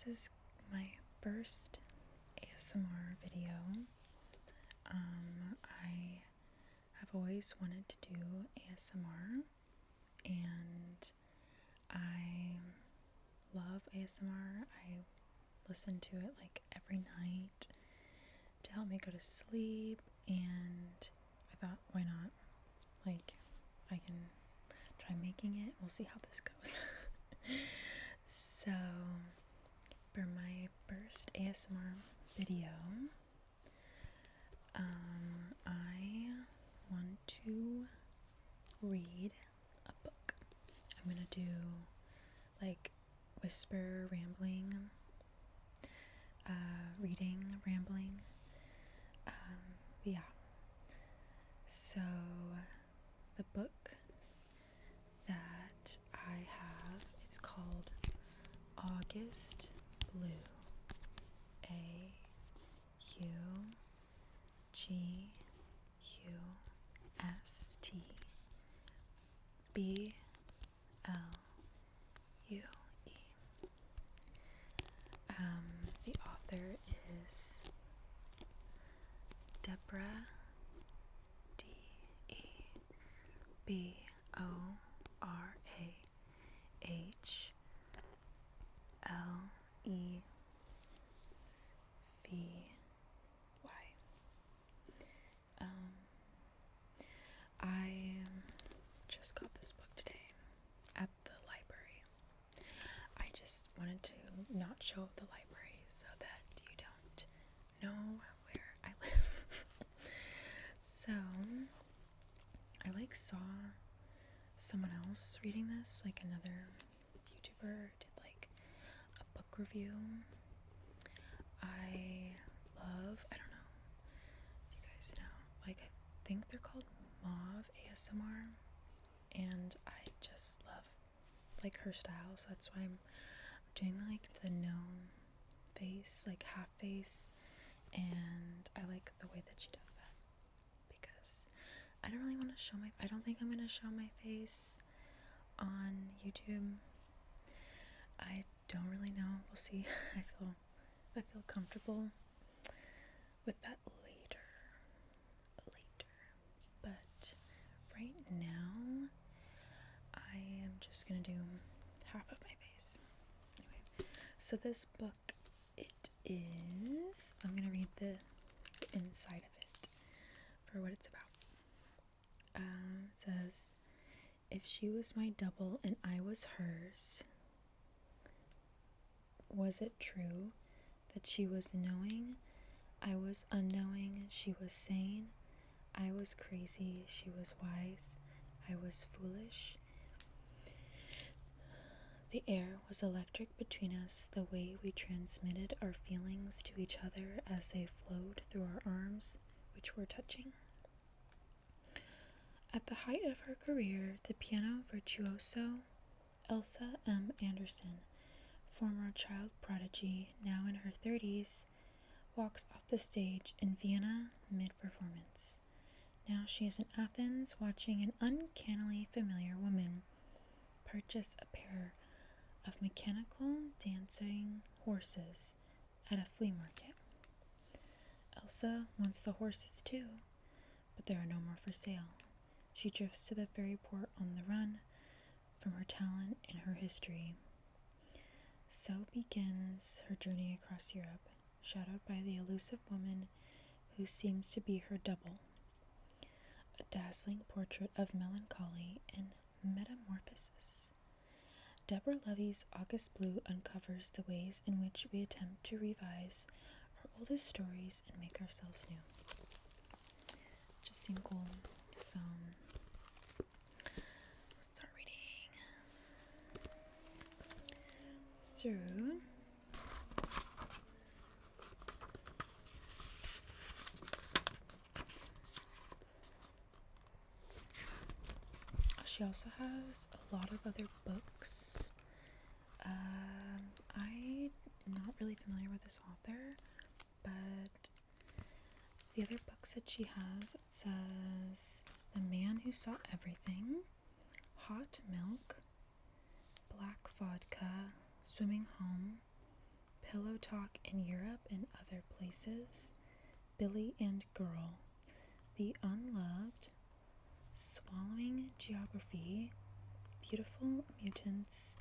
this is my first ASMR video. I have always wanted to do ASMR, and I love ASMR. I listen to it like every night to help me go to sleep, and I thought, why not? Like, I can try making it. We'll see how this goes. So, for my first ASMR video, I want to read a book. I'm gonna do like whisper rambling, reading rambling. Yeah. So the book that I have, it's called August Blue. AUGUSTBLUE. The author is Deborah, DEBORAHLEVY. I just got this book today at the library. I just wanted to not show the library so that you don't know where I live. So I saw someone else reading this, like another YouTuber did like a book review. I don't know if you guys know, I think they're called Mauve ASMR, and I just love her style, so that's why I'm doing the gnome face, half face, and I like the way that she does that, because I don't really want to show I don't think I'm going to show my face on YouTube. I don't really know, we'll see. I feel comfortable with that later, but right now I am just gonna do half of my face. Anyway, so this book, I'm gonna read the inside of it for what it's about. It says, if she was my double and I was hers, was it true that she was knowing, I was unknowing, she was sane, I was crazy, she was wise, I was foolish? The air was electric between us, the way we transmitted our feelings to each other as they flowed through our arms, which were touching. At the height of her career, the piano virtuoso Elsa M. Anderson, former child prodigy, now in her 30s, walks off the stage in Vienna mid-performance. Now she is in Athens watching an uncannily familiar woman purchase a pair of mechanical dancing horses at a flea market. Elsa wants the horses too, but there are no more for sale. She drifts to the ferry port on the run from her talent and her history. So begins her journey across Europe, shadowed by the elusive woman who seems to be her double. A dazzling portrait of melancholy and metamorphosis. Deborah Levy's August Blue uncovers the ways in which we attempt to revise our oldest stories and make ourselves new. Just seemed cool. So let's start reading. So she also has a lot of other books. I'm not really familiar with this author, but the other books that she has, it says The Man Who Saw Everything, Hot Milk, Black Vodka, Swimming Home, Pillow Talk in Europe and Other Places, Billy and Girl, The Unloved, Swallowing Geography, Beautiful Mutants,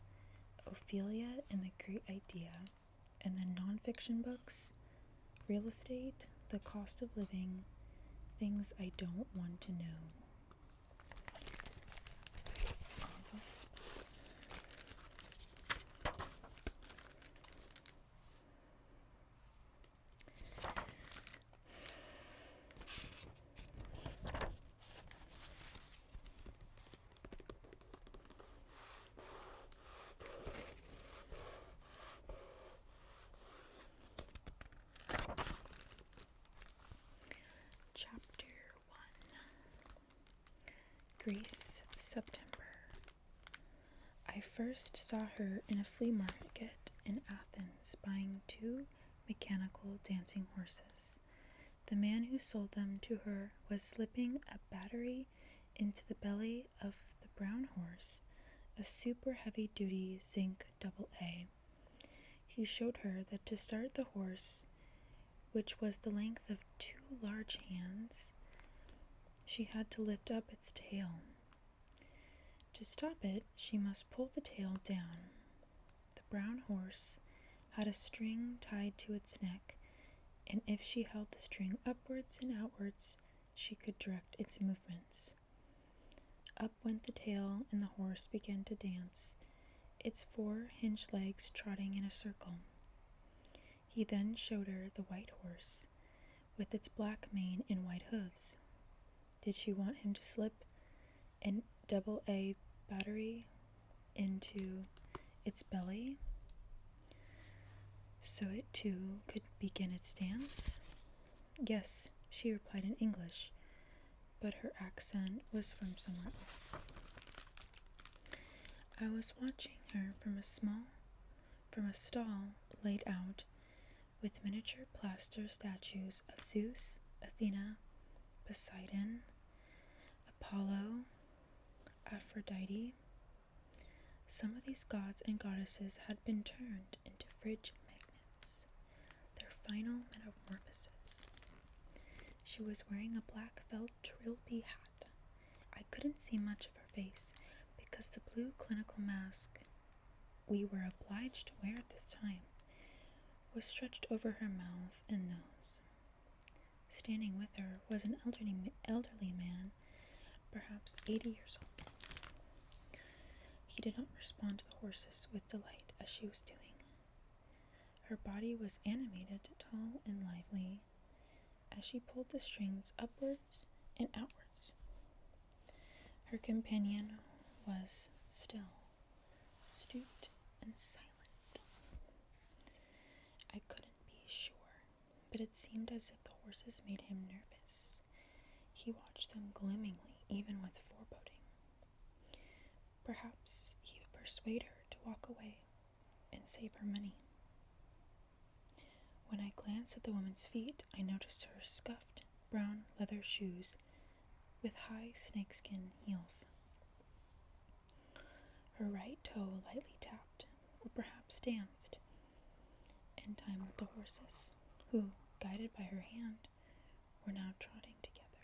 Ophelia and the Great Idea, and then nonfiction books, Real Estate, The Cost of Living, Things I Don't Want to Know. Chapter 1. Greece, September. I first saw her in a flea market in Athens buying 2 mechanical dancing horses. The man who sold them to her was slipping a battery into the belly of the brown horse, a super heavy-duty zinc AA. He showed her that to start the horse, which was the length of 2 large hands, she had to lift up its tail. To stop it, she must pull the tail down. The brown horse had a string tied to its neck, and if she held the string upwards and outwards, she could direct its movements. Up went the tail, and the horse began to dance, its 4 hinged legs trotting in a circle. He then showed her the white horse, with its black mane and white hooves. Did she want him to slip an AA battery into its belly so it too could begin its dance? Yes, she replied in English, but her accent was from somewhere else. I was watching her from a stall laid out with miniature plaster statues of Zeus, Athena, Poseidon, Apollo, Aphrodite. Some of these gods and goddesses had been turned into fridge magnets, their final metamorphosis. She was wearing a black felt trilby hat. I couldn't see much of her face because the blue clinical mask we were obliged to wear at this time was stretched over her mouth and nose. Standing with her was an elderly man, perhaps 80 years old. He did not respond to the horses with delight as she was doing. Her body was animated, tall, and lively as she pulled the strings upwards and outwards. Her companion was still, stooped, and silent. I couldn't be sure, but it seemed as if the horses made him nervous. He watched them gloomingly, even with foreboding. Perhaps he would persuade her to walk away and save her money. When I glanced at the woman's feet, I noticed her scuffed brown leather shoes with high snakeskin heels. Her right toe lightly tapped, or perhaps danced, in time with the horses, who, guided by her hand, were now trotting together.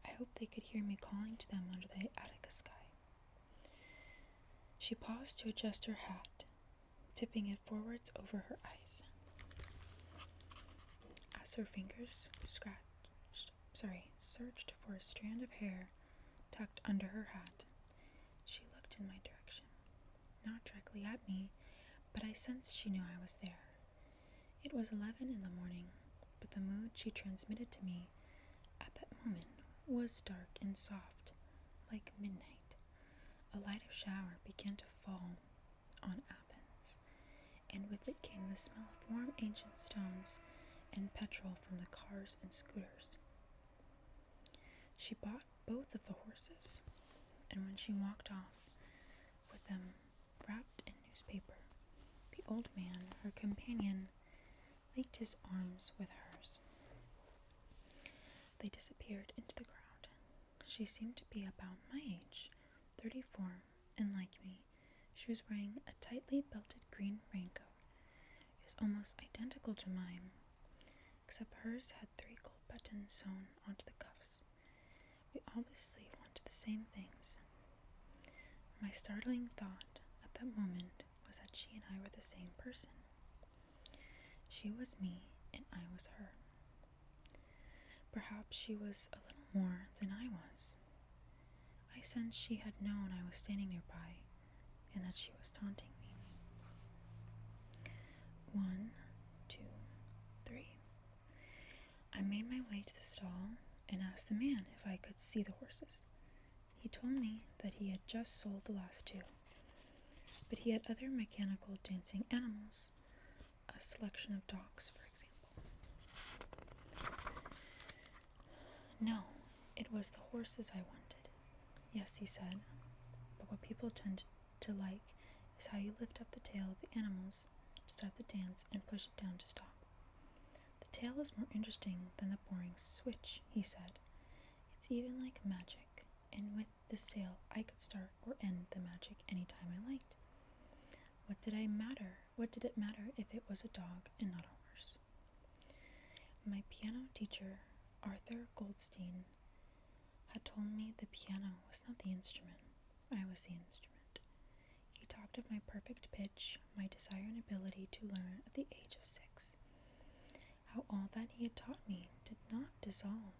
I hoped they could hear me calling to them under the Attica sky. She paused to adjust her hat, tipping it forwards over her eyes. As her fingers searched for a strand of hair tucked under her hat, she looked in my direction. Not directly at me, but I sensed she knew I was there. It was 11 in the morning, but the mood she transmitted to me at that moment was dark and soft, like midnight. A light of shower began to fall on Athens, and with it came the smell of warm ancient stones and petrol from the cars and scooters. She bought both of the horses, and when she walked off with them wrapped in newspaper, the old man, her companion, linked his arms with hers. They disappeared into the crowd. She seemed to be about my age, 34, and like me, she was wearing a tightly belted green raincoat, is almost identical to mine, except hers had 3 gold buttons sewn onto the cuffs. We obviously wanted the same things. My startling thought at that moment was that she and I were the same person. She was me and I was her. Perhaps she was a little more than I was. I sensed she had known I was standing nearby and that she was taunting me. 1, 2, 3. I made my way to the stall and asked the man if I could see the horses. He told me that he had just sold the last 2, but he had other mechanical dancing animals, a selection of dogs, for example. No, it was the horses I wanted. Yes, he said, but what people tend to like is how you lift up the tail of the animals, start the dance, and push it down to stop. The tail is more interesting than the boring switch, he said. It's even like magic, and with this tail I could start or end the magic anytime I liked. What did it matter if it was a dog and not a horse? My piano teacher, Arthur Goldstein, had told me the piano was not the instrument. I was the instrument. He talked of my perfect pitch, my desire and ability to learn at the age of 6. How all that he had taught me did not dissolve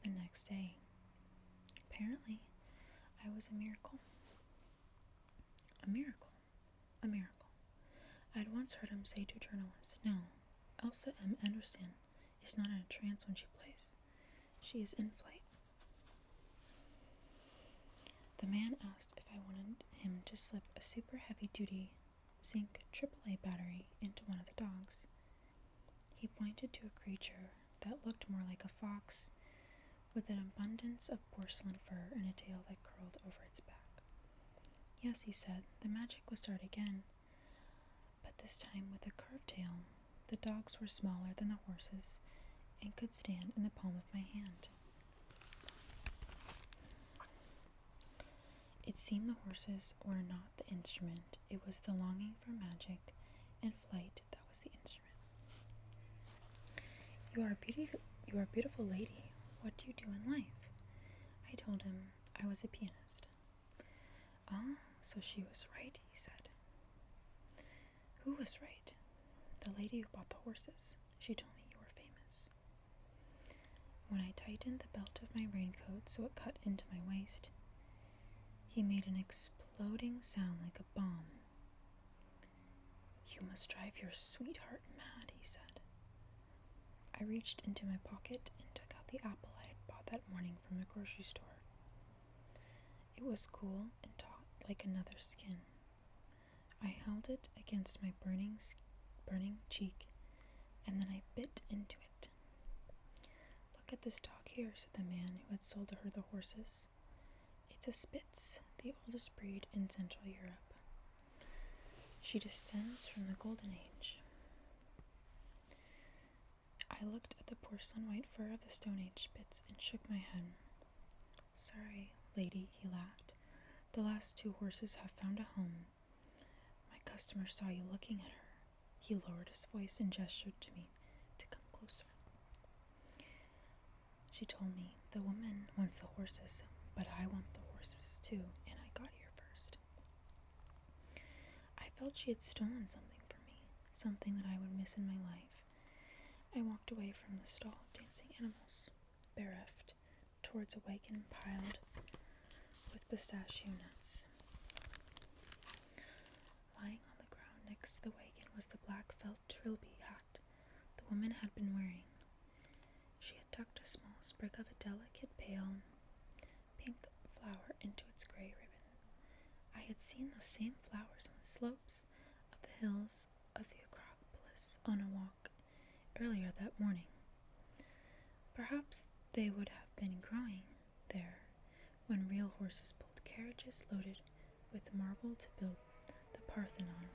the next day. Apparently, I was a miracle. A miracle. A miracle. I had once heard him say to journalists, "No, Elsa M. Anderson is not in a trance when she plays. She is in flight." The man asked if I wanted him to slip a super heavy-duty zinc AAA battery into one of the dogs. He pointed to a creature that looked more like a fox, with an abundance of porcelain fur and a tail that curled over its back. Yes, he said, the magic would start again, but this time with a curved tail. The dogs were smaller than the horses and could stand in the palm of my hand. It seemed the horses were not the instrument. It was the longing for magic and flight that was the instrument. You are a beautiful lady. What do you do in life?" I told him I was a pianist. "Ah, so she was right," he said. "Who was right?" "The lady who bought the horses. She told me you were famous." When I tightened the belt of my raincoat so it cut into my waist, he made an exploding sound like a bomb. "You must drive your sweetheart mad," he said. I reached into my pocket and took out the apple I had bought that morning from the grocery store. It was cool and taut like another skin. I held it against my burning cheek, and then I bit into it. "Look at this dog here," said the man who had sold her the horses. "It's a Spitz, the oldest breed in Central Europe. She descends from the Golden Age." I looked at the porcelain white fur of the Stone Age Spitz and shook my head. "Sorry, lady," he laughed. "The last 2 horses have found a home. My customer saw you looking at her." He lowered his voice and gestured to me to come closer. "She told me the woman wants the horses, but I want the horses too, and I got here first." I felt she had stolen something from me, something that I would miss in my life. I walked away from the stall of dancing animals, bereft, towards a wagon piled with pistachio nuts. Lying on the ground next to the wagon was the black felt trilby hat the woman had been wearing. She had tucked a small sprig of a delicate pale pink flower into its gray ribbon. I had seen those same flowers on the slopes of the hills of the Acropolis on a walk earlier that morning. Perhaps they would have been growing there when real horses pulled carriages loaded with marble to build the Parthenon.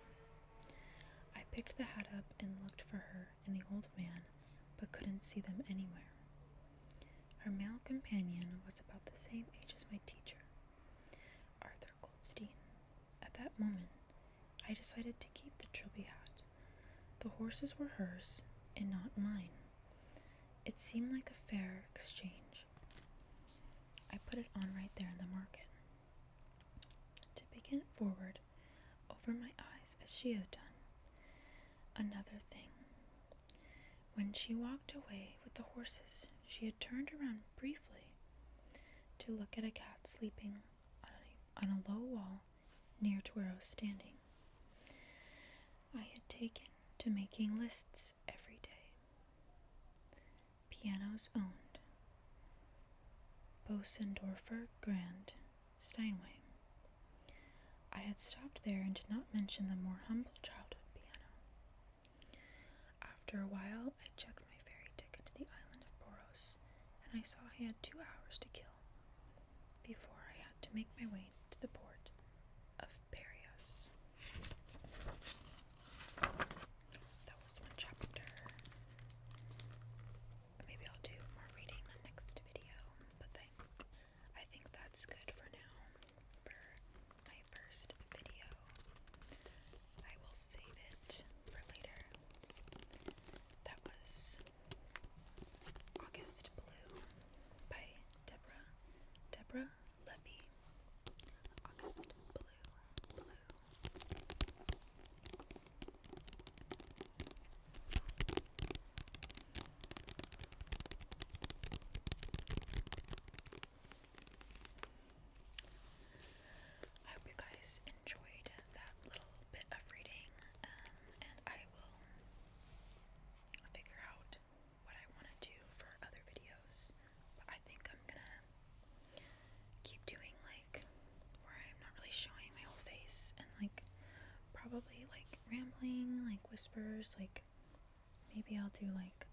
I picked the hat up and looked for her and the old man, but couldn't see them anywhere. Her male companion was about the same age as my teacher, Arthur Goldstein. At that moment, I decided to keep the trilby hat. The horses were hers and not mine. It seemed like a fair exchange. I put it on right there in the market. To begin it forward over my eyes as she has done. Another thing. When she walked away with the horses, she had turned around briefly to look at a cat sleeping on a low wall near to where I was standing. I had taken to making lists every day. Pianos owned. Bosendorfer Grand Steinway. I had stopped there and did not mention the more humble childhood piano. After a while, I checked my ferry ticket to the island of Boros, and I saw I had 2 hours to kill before I had to make my way to the port of Piraeus. That was one chapter. Maybe I'll do more reading on next video, but I think that's good for now for my first video. I will save it for later. That was August Blue by Deborah Levy. August Blue. I hope you guys enjoyed that little bit of reading, and I will figure out what I want to do for other videos. But I think I'm gonna keep doing like where I'm not really showing my whole face, and like probably like rambling, like whispers, like maybe I'll do like